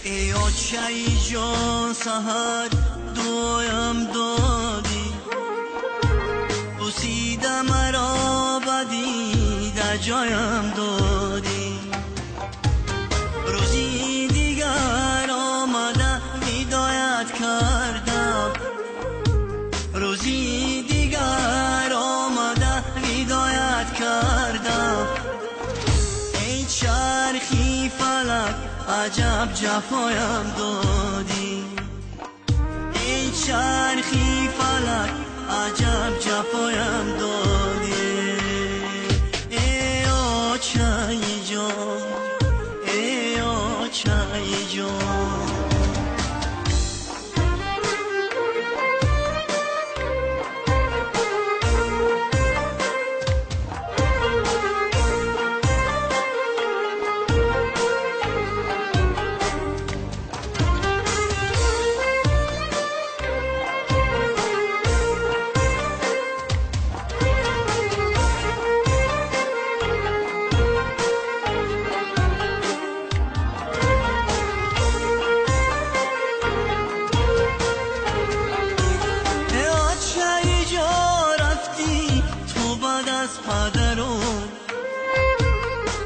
ای آچه جان سهر دویم دادی، بوسیده مرا بدی در جایم دادی. روزی دیگر آمده هدایت کردم، روزی دیگر آمده هدایت کردم. ای چرخی فلک عجب جفایم دادی، ای چرخی فلک عجب جفایم دادی. ای آچه جان، ای آچه جان.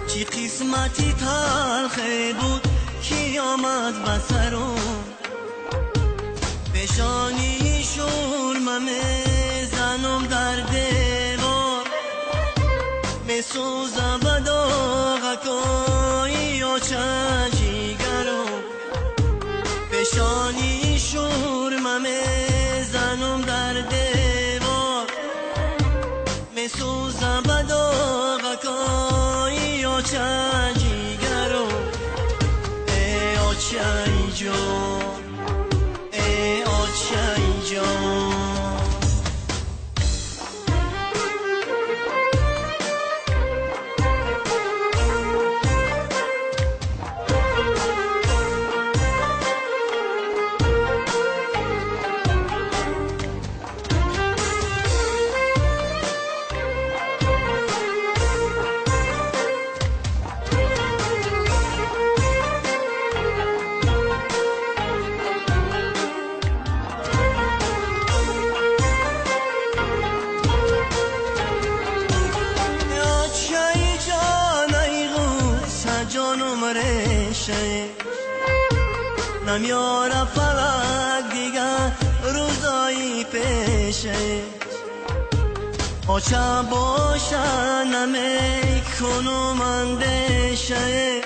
چی قسمتی تلخه بود کی آمد بسرم، بشانی شورم میزنم در دیوار، میسوزم به داغکای آچه جیگرم. بشانی شورم میزنم در دیوار، میسوزم به داغکای آچه جیگرم. ای آچه جان، ای آچه جان. نمیاره فلک دیگر روزایی پیشه، آچه باشه نمیکنم اندیشه.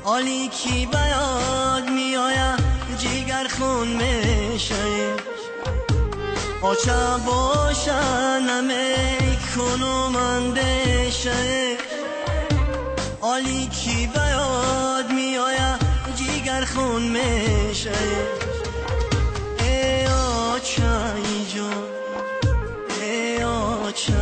حالی کی به یاد میآید جگر خون میشه، آچه باشه نمیکنم اندیشه. حالی کی به یاد میآید جگر خون میشه. ای آچه جان، ای آچه